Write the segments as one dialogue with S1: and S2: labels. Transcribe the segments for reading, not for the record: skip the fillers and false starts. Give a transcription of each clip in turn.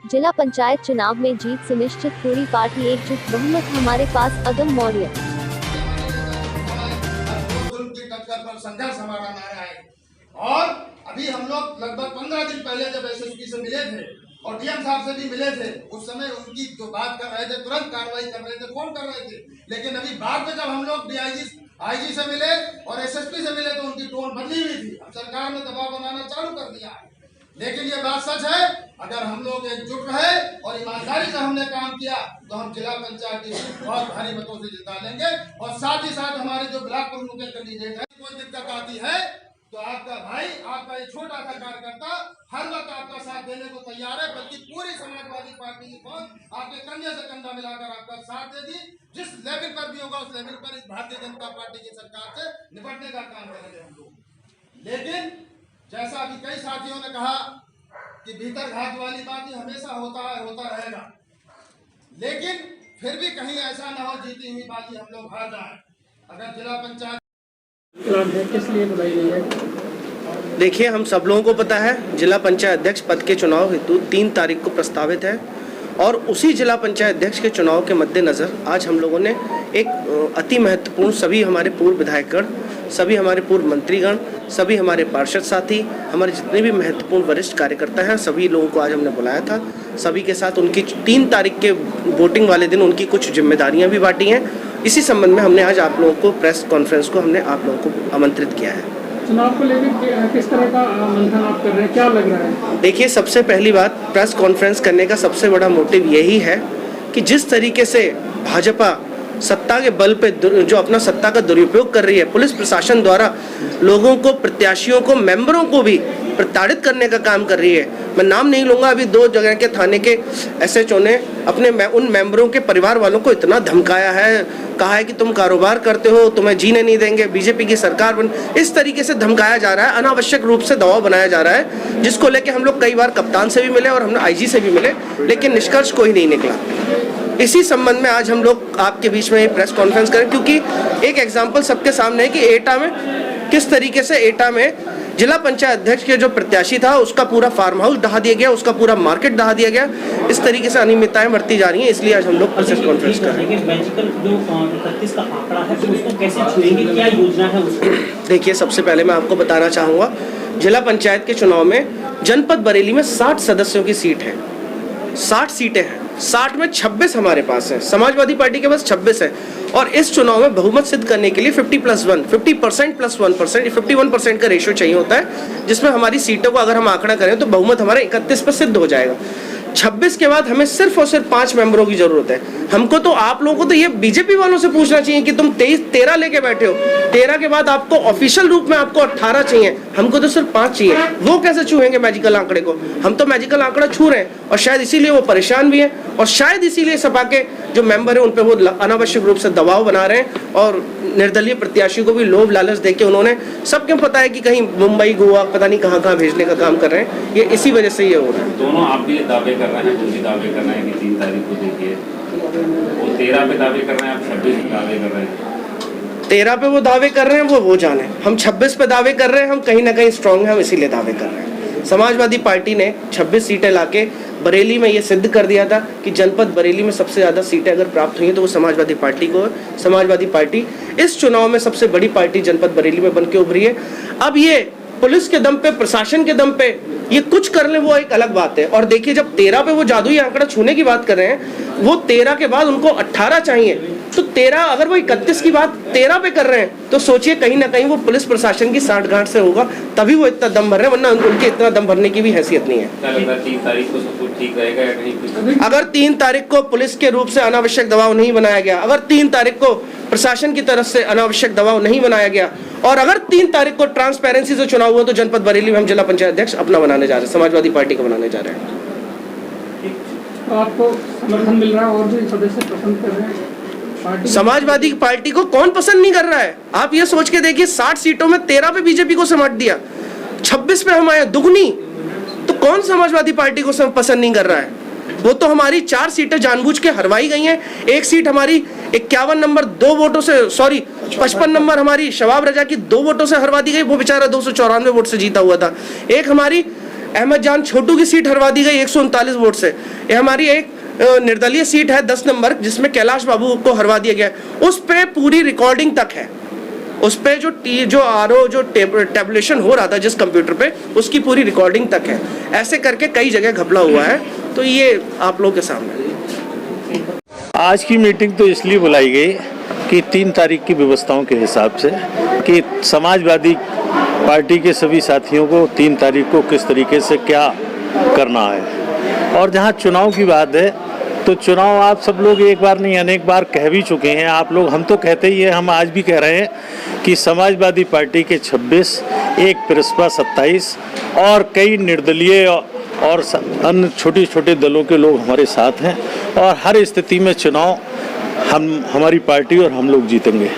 S1: जिला पंचायत चुनाव में जीत सुनिश्चित, पूरी पार्टी एकजुट, बहुमत हमारे पास, अदम मौर्य।
S2: संघर्ष हमारा नारा है। और अभी हम लोग लगभग 15 दिन पहले जब एसएसपी से मिले थे और डीएम साहब से भी मिले थे, उस समय उनकी जो बात कर रहे थे, तुरंत कार्रवाई कर रहे थे, फोन कर रहे थे। लेकिन अभी बाद में जब हम लोग आईजी से मिले और एसएसपी से मिले तो उनकी टोन बदली हुई थी। अब सरकार ने दबाव बनाना चालू कर दिया है। लेकिन ये बात सच है, अगर हम लोग एकजुट रहे और ईमानदारी से हमने काम किया तो हम जिला पंचायत की बहुत भारी मतों से जिता लेंगे। और साथ ही साथ हमारे जो ब्लॉक प्रमुख के कैंडिडेट है, कोई दिक्कत आती है तो आपका भाई, आपका एक छोटा सा कार्यकर्ता हर वक्त आपका साथ देने को तैयार है। बल्कि पूरी समाजवादी पार्टी की फौज आपके कंधे से कंधा मिलाकर आपका साथ देगी। जिस लेवल पर भी होगा उस लेवल पर इस भारतीय जनता पार्टी की सरकार से निपटने का काम करेंगे हम लोग। लेकिन जैसा अभी कई साथियों ने कहा कि भीतर घात वाली बात हमेशा होता है, होता रहेगा। लेकिन फिर भी कहीं ऐसा ना हो जीती हुई बाजी हम लोग हार जाए। अगर जिला पंचायत
S3: किस लिए बुलाई गई है?
S4: देखिए, हम सब लोगों को पता है जिला पंचायत अध्यक्ष पद के चुनाव हेतु 3 तारीख को प्रस्तावित है और उसी जिला पंचायत अध्यक्ष के चुनाव के मद्देनज़र आज हम लोगों ने एक अति महत्वपूर्ण, सभी हमारे पूर्व विधायकगण, सभी हमारे पूर्व मंत्रीगण, सभी हमारे पार्षद साथी, हमारे जितने भी महत्वपूर्ण वरिष्ठ कार्यकर्ता हैं, सभी लोगों को आज हमने बुलाया था। सभी के साथ उनकी 3 तारीख के वोटिंग वाले दिन उनकी कुछ जिम्मेदारियां भी बांटी हैं। इसी संबंध में हमने आज आप लोगों को प्रेस कॉन्फ्रेंस को हमने आप लोगों को आमंत्रित किया है।
S3: चुनाव को लेकर किस तरह का मंथन आप कर रहे हैं, क्या लग रहा है?
S4: देखिए, सबसे पहली बात, प्रेस कॉन्फ्रेंस करने का सबसे बड़ा मोटिव यही है कि जिस तरीके से भाजपा सत्ता के बल पे जो अपना सत्ता का दुरुपयोग कर रही है, पुलिस प्रशासन द्वारा लोगों को, प्रत्याशियों को, मेंबरों को भी प्रताड़ित करने का काम कर रही है। मैं नाम नहीं लूंगा, अभी 2 जगह के थाने के एसएचओ ने अपने उन मेंबरों के परिवार वालों को इतना धमकाया है, कहा है कि तुम कारोबार करते हो, तुम्हें जीने नहीं देंगे, बीजेपी की सरकार बन, इस तरीके से धमकाया जा रहा है, अनावश्यक रूप से दबाव बनाया जा रहा है, जिसको लेके हम लोग कई बार कप्तान से भी मिले और हमने आईजी से भी मिले, लेकिन निष्कर्ष कोई नहीं निकला। इसी संबंध में आज हम लोग आपके बीच में प्रेस कॉन्फ्रेंस करें, क्योंकि एक एग्जाम्पल सबके सामने है कि एटा में किस तरीके से एटा में जिला पंचायत अध्यक्ष के जो प्रत्याशी था उसका पूरा फार्म हाउस ढहा दिया गया, उसका पूरा मार्केट ढहा दिया गया। इस तरीके से अनियमितताएं बढ़ती जा रही हैं, इसलिए आज हम लोग प्रेस कॉन्फ्रेंस कर रहे हैं।
S5: मैजिकल जो 31 का आंकड़ा है तो उसको कैसे छुएंगे, क्या योजना है उसको?
S4: देखिए, सबसे पहले मैं आपको बताना चाहूँगा, जिला पंचायत के चुनाव में जनपद बरेली में 60 सदस्यों की सीट है, 60 सीटें हैं, 60 में 26 हमारे पास है, समाजवादी पार्टी के पास 26 है। और इस चुनाव में बहुमत सिद्ध करने के लिए 50% प्लस 1%, 51% का रेशियो चाहिए होता है, जिसमें हमारी सीटों को अगर हम आंकड़ा करें तो बहुमत हमारे 31 पर सिद्ध हो जाएगा। 26 के बाद हमें सिर्फ और सिर्फ 5 मेंबरों की जरूरत है। हमको तो, आप लोगों को तो ये बीजेपी वालों से पूछना चाहिए कि तुम 13 लेके बैठे हो, 13 के बाद आपको ऑफिशियल रूप में आपको 18 चाहिए, हमको तो सिर्फ 5 चाहिए। वो कैसे छूएंगे मैजिकल आंकड़े को? हम तो मैजिकल आंकड़ा छू रहे हैं और शायद इसीलिए वो परेशान भी है और शायद इसीलिए सपा के जो मेंबर है उन पर वो अनावश्यक रूप से दबाव बना रहे हैं और निर्दलीय प्रत्याशी को भी लोभ लालच देके उन्होंने, सबके पता है कि कहीं मुंबई, गोवा, पता नहीं कहाँ भेजने का काम कर रहे हैं। ये इसी वजह से ये हो रहा है।
S6: दोनों आप भी दावे कर रहे हैं, वो भी दावे कर रहे हैं कि 3 तारीख को देखिए, वो 13 पे दावे कर रहे हैं, आप 26 पे दावे कर रहे हैं।
S4: 13 पे वो दावे कर रहे हैं, वो जाने। हम 26 पे दावे कर रहे हैं, हम कहीं ना कहीं स्ट्रांग हैं, हम इसीलिए दावे कर रहे हैं। समाजवादी पार्टी ने 26 सीटें लाके बरेली में ये सिद्ध कर दिया था कि जनपद बरेली में सबसे ज़्यादा सीटें अगर प्राप्त हुई हैं तो वो समाजवादी पार्टी को। समाजवादी पार्टी इस चुनाव में सबसे बड़ी पार्टी जनपद बरेली में बन के उभरी है। अब ये पुलिस के दम पे, प्रशासन के दम पे ये कुछ कर ले, वो एक अलग बात है। और देखिए, जब 13 पे वो जादुई आंकड़ा छूने की बात कर रहे हैं, वो 13 के बाद उनको 18 चाहिए, तो 13, अगर वो 31 की बात 13 पे कर रहे हैं तो सोचिए कहीं ना कहीं वो पुलिस प्रशासन की साठगांठ से होगा, तभी वो इतना दम भर रहे हैं, वरना उनके इतना दम भरने की भी हैसियत नहीं है।
S6: 3 तारीख को सब कुछ ठीक रहेगा या नहीं?
S4: अगर 3 तारीख को पुलिस के रूप से अनावश्यक दबाव नहीं बनाया गया, अगर 3 तारीख को प्रशासन की तरफ से अनावश्यक दबाव नहीं बनाया गया और अगर 3 तारीख को ट्रांसपेरेंसी से चुनाव हुआ तो जनपद बरेली में हम जिला पंचायत अध्यक्ष अपना बनाने जा रहे हैं, समाजवादी पार्टी को बनाने जा रहे हैं।
S3: तो आपको समर्थन मिल रहा है और भी सदस्य पसंद कर रहे हैं पार्टी?
S4: समाजवादी पार्टी को कौन पसंद नहीं कर रहा है? आप ये सोच के देखिए, 60 सीटों में 13 पे बीजेपी को सिमट दिया, 26 पे हम आए, दुगनी। तो कौन समाजवादी पार्टी को पसंद नहीं कर रहा है? वो तो हमारी 4 सीटें जानबूझ के हरवाई गई हैं। एक सीट हमारी 51 नंबर 2 वोटों से, 55 नंबर हमारी शवाब रजा की 2 वोटों से हरवा दी गई, वो बेचारा 294 वोट से जीता हुआ था। एक हमारी अहमद जान छोटू की सीट हरवा दी गई 139 वोट से। ये हमारी एक निर्दलीय सीट है 10 नंबर, जिसमें कैलाश बाबू को हरवा दिया गया। उस पे पूरी रिकॉर्डिंग तक है, उस पे जो आरओ जो टेबुलेशन हो रहा था जिस कंप्यूटर पे, उसकी पूरी रिकॉर्डिंग तक है। ऐसे करके कई जगह घपला हुआ है, तो ये आप लोगों के सामने।
S7: आज की मीटिंग तो इसलिए बुलाई गई कि 3 तारीख की व्यवस्थाओं के हिसाब से कि समाजवादी पार्टी के सभी साथियों को 3 तारीख को किस तरीके से क्या करना है। और जहां चुनाव की बात है तो चुनाव आप सब लोग एक बार नहीं अनेक बार कह भी चुके हैं आप लोग, हम तो कहते ही हैं, हम आज भी कह रहे हैं कि समाजवादी पार्टी के 26, एक प्रसपा 27 और कई निर्दलीय और अन्य छोटे छोटे दलों के लोग हमारे साथ हैं और हर स्थिति में चुनाव हमारी पार्टी और हम लोग जीतेंगे।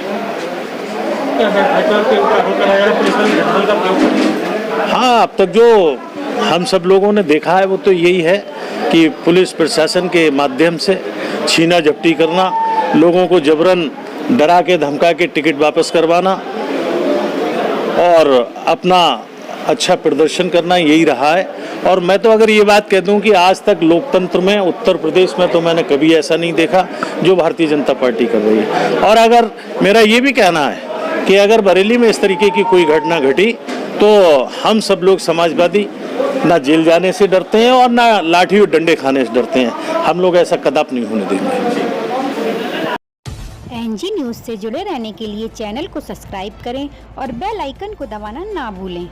S7: हाँ, अब तक जो हम सब लोगों ने देखा है वो तो यही है कि पुलिस प्रशासन के माध्यम से छीना झपटी करना, लोगों को जबरन डरा के धमका के टिकट वापस करवाना और अपना अच्छा प्रदर्शन करना, यही रहा है। और मैं तो अगर ये बात कह दूं कि आज तक लोकतंत्र में उत्तर प्रदेश में तो मैंने कभी ऐसा नहीं देखा जो भारतीय जनता पार्टी कर रही है। और अगर मेरा ये भी कहना है कि अगर बरेली में इस तरीके की कोई घटना घटी तो हम सब लोग समाजवादी ना जेल जाने से डरते हैं और ना लाठी और डंडे खाने से डरते हैं। हम लोग ऐसा कदापि नहीं होने देंगे।
S8: एनजी न्यूज़ से जुड़े रहने के लिए चैनल को सब्सक्राइब करें और बेल आइकन को दबाना ना भूलें।